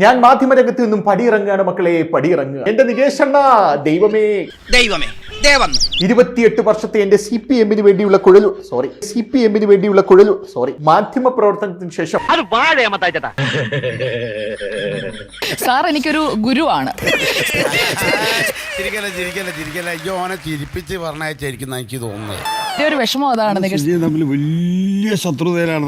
ഞാൻ മാധ്യമരംഗത്ത് നിന്നും പടിയിറങ്ങുകയാണ് മക്കളെ, പടിയിറങ്ങുക. എന്റെ നികേഷണ്ണ, ദൈവമേ 28 വർഷത്തെ എന്റെ സിപിഎമ്മിന് വേണ്ടിയുള്ള മാധ്യമ പ്രവർത്തനത്തിന് ശേഷം സാർ എനിക്കൊരു ഗുരുവാണ്. ചിരിപ്പിച്ച് പറഞ്ഞായിരിക്കും എനിക്ക് തോന്നുന്നത്. ഒരു വിഷമം അതാണ്. തമ്മിൽ വലിയ ശത്രുതയിലാണ്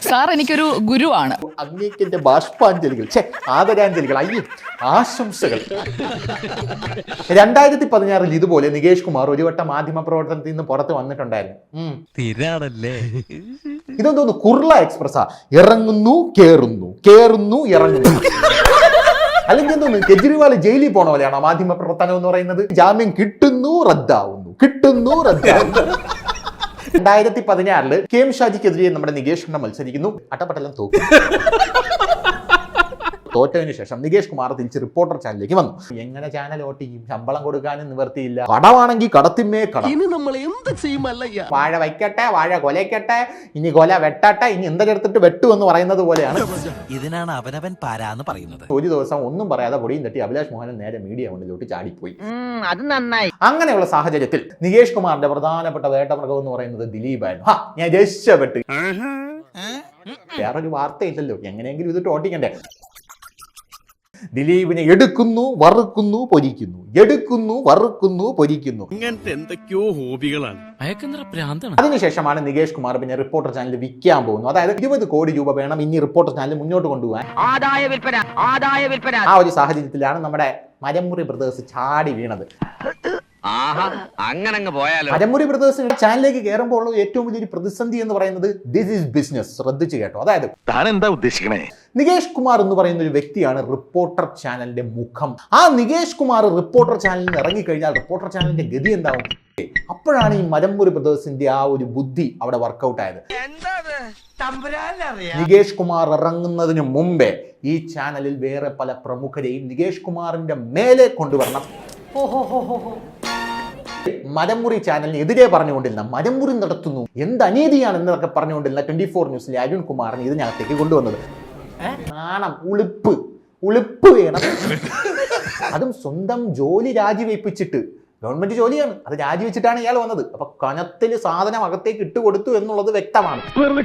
സാർ എനിക്കൊരു ഗുരുവാണ്. അങ്ങേക്കെന്റെ ബാഷ്പാഞ്ജലികൾ, ആദരാഞ്ജലികൾ, അയ്യോ ആശംസകൾ. 2016 ഇതുപോലെ നികേഷ് കുമാർ ഒരു വട്ടം മാധ്യമ പ്രവർത്തനത്തിൽ നിന്ന് പുറത്ത് വന്നിട്ടുണ്ടായിരുന്നു. ഇതെന്തോന്നു കുർള എക്സ്പ്രസ്സാ, ഇറങ്ങുന്നു കേറുന്നു, കേറുന്നു ഇറങ്ങുന്നു. അല്ലെങ്കിൽ എന്തോന്നു കെജ്രിവാൾ ജയിലിൽ പോണ പോലെയാണോ മാധ്യമ പ്രവർത്തനം എന്ന് പറയുന്നത്? ജാമ്യം കിട്ടുന്നു റദ്ദാവുന്നു, കിട്ടുന്നു റദ്ദാവുന്നു. 2016 കെ എം ഷാജിക്കെതിരെ നമ്മുടെ നികേഷ് കുമാർ മത്സരിക്കുന്നു. അട്ടപ്പട്ടെല്ലാം തോറ്റതിനു ശേഷം നികേഷ് കുമാർ തിരിച്ച് റിപ്പോർട്ടർ ചാനലിലേക്ക് വന്നു. എങ്ങനെ ചാനൽ ഓട്ടിക്കും? ശമ്പളം കൊടുക്കാനും നിവർത്തിയില്ല. കടമാണെങ്കിൽ കടത്തിന്മേ കടം. വാഴ വയ്ക്കട്ടെ, വാഴ കൊലയ്ക്കട്ടെ, ഇനി കൊല വെട്ടട്ടെ, ഇനി എന്തെടുത്തിട്ട് വെട്ടു എന്ന് പറയുന്നത് പോലെയാണ്. ഇതിനാണ് അവനവൻ പാരാന്ന് പറയുന്നത്. ഒരു ദിവസം ഒന്നും പറയാതെ പൊടിയും തട്ടി അഭിലാഷ് മോഹനൻ നേരെ മീഡിയ മുന്നിലോട്ട് ചാടിപ്പോയി. അത് നന്നായി. അങ്ങനെയുള്ള സാഹചര്യത്തിൽ നികേഷ് കുമാറിന്റെ പ്രധാനപ്പെട്ട വേട്ടമൃഗം എന്ന് പറയുന്നത് ദിലീപായിരുന്നു. ഞാൻ രക്ഷപ്പെട്ടു. വേറൊരു വാർത്തയില്ലല്ലോ, എങ്ങനെയെങ്കിലും ഇതിട്ട് ഓട്ടിക്കണ്ടേ. ദിലീപിനെ എടുക്കുന്നു, വറുക്കുന്നു, പൊരിക്കുന്നു, എടുക്കുന്നു, വറുക്കുന്നു, പൊരിക്കുന്നു. ഇങ്ങനത്തെ എന്തൊക്കെയോ ഹോബികളാണ്. അതിനുശേഷമാണ് നികേഷ് കുമാർ പിന്നെ റിപ്പോർട്ടർ ചാനൽ വിൽക്കാൻ പോകുന്നു. അതായത് 20 കോടി രൂപ വേണം ഇനി റിപ്പോർട്ടർ ചാനൽ മുന്നോട്ട് കൊണ്ടുപോകാൻ. ആ ഒരു സാഹചര്യത്തിലാണ് നമ്മുടെ മരമുറി ബ്രദേഴ്സ് ചാടി വീണത്. മരമുറി ബ്രദേഴ്സ് ചാനലിലേക്ക് കയറുമ്പോൾ ഉള്ള ഏറ്റവും വലിയൊരു പ്രതിസന്ധി എന്ന് പറയുന്നത് ദിസ് ഈസ് ബിസിനസ്. ശ്രദ്ധിച്ചു കേട്ടോ. അതായത് താൻ എന്താ ഉദ്ദേശിക്കണേ? നികേഷ് കുമാർ എന്ന് പറയുന്ന ഒരു വ്യക്തിയാണ് റിപ്പോർട്ടർ ചാനലിന്റെ മുഖം. ആ നികേഷ് കുമാർ റിപ്പോർട്ടർ ചാനലിൽ നിന്ന് ഇറങ്ങിക്കഴിഞ്ഞാൽ റിപ്പോർട്ടർ ചാനലിന്റെ ഗതി എന്താവും? അപ്പോഴാണ് ഈ മരമുറി ബ്രദേഴ്സിന്റെ ആ ഒരു ബുദ്ധി അവിടെ വർക്കൗട്ട് ആയത്. നികേഷ് കുമാർ ഇറങ്ങുന്നതിന് മുമ്പേ ഈ ചാനലിൽ വേറെ പല പ്രമുഖരെയും നികേഷ് കുമാറിന്റെ മേലെ കൊണ്ടുവരണം. മരമുറി ചാനലിന് എതിരെ പറഞ്ഞുകൊണ്ടിരുന്ന, മരമുറി നടത്തുന്നു, എന്ത് അനീതിയാണ് എന്നതൊക്കെ പറഞ്ഞുകൊണ്ടിരുന്ന 24 ന്യൂസിലെ അരുൺ കുമാറിനെ ഇതിനകത്തേക്ക് കൊണ്ടുവന്നത്. നാണം, ഉളുപ്പ് വേണം. അതും സ്വന്തം ജോലി രാജിവെപ്പിച്ചിട്ട്, ഗവൺമെന്റ് ജോലിയാണ്, അത് രാജിവെച്ചിട്ടാണ് ഇയാൾ വന്നത്. അപ്പൊ കനത്തിൽ സാധനം അകത്തേക്ക് ഇട്ടുകൊടുത്തു എന്നുള്ളത് വ്യക്തമാണ്.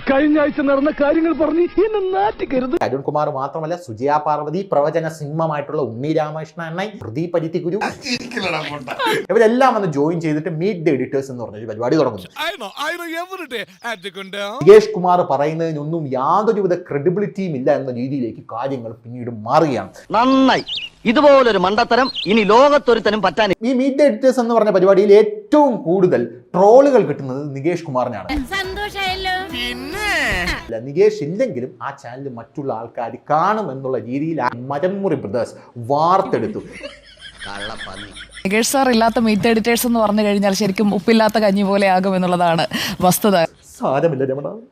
കഴിഞ്ഞ ആഴ്ച നടന്ന കാര്യങ്ങൾ പറഞ്ഞ് എന്നെ നാറ്റിക്കരുത്. അരുൺ കുമാർ മാത്രമല്ല, സുജയ പാർവതി, പ്രവചന സിംഹമായിട്ടുള്ള ഉണ്ണി രാമകൃഷ്ണൻ അണ്ണൻ, പ്രദീപ് പരുത്തിക്കുരു, ഇവരെല്ലാം വന്ന് ജോയിൻ ചെയ്തിട്ട് മീറ്റ് ദ എഡിറ്റേഴ്സ് എന്ന് പറഞ്ഞൊരു പരിപാടി തുടങ്ങുന്നു. നികേഷ് കുമാർ പറയുന്നതിനൊന്നും യാതൊരുവിധ ക്രെഡിബിലിറ്റിയും ഇല്ല എന്ന രീതിയിലേക്ക് കാര്യങ്ങൾ പിന്നീട് മാറുകയാണ്. നന്നായി. ഇതുപോലൊരു മണ്ടത്തരം ഇനി ലോകത്തൊരുത്തനും പറ്റാൻ. ഈ മീറ്റ് ദ എഡിറ്റേഴ്സ് എന്ന് പറഞ്ഞ പരിപാടിയിൽ ഏറ്റവും കൂടുതൽ ട്രോളുകൾ കിട്ടുന്നത് നികേഷ് കുമാറിനാണ്. നികേഷ് ഇല്ലെങ്കിലും ആ ചാനൽ മറ്റുള്ള ആൾക്കാർ കാണും എന്നുള്ള രീതിയിൽ മരമുറി ബ്രദേഴ്സ് വാർത്തെടുത്തു. നികേഷ് സാർ ഇല്ലാത്ത മീറ്റ് എഡിറ്റേഴ്സ് എന്ന് പറഞ്ഞു കഴിഞ്ഞാൽ ശരിക്കും ഉപ്പില്ലാത്ത കഞ്ഞി പോലെ ആകും എന്നുള്ളതാണ് വസ്തുത. സാരമില്ല രമണ.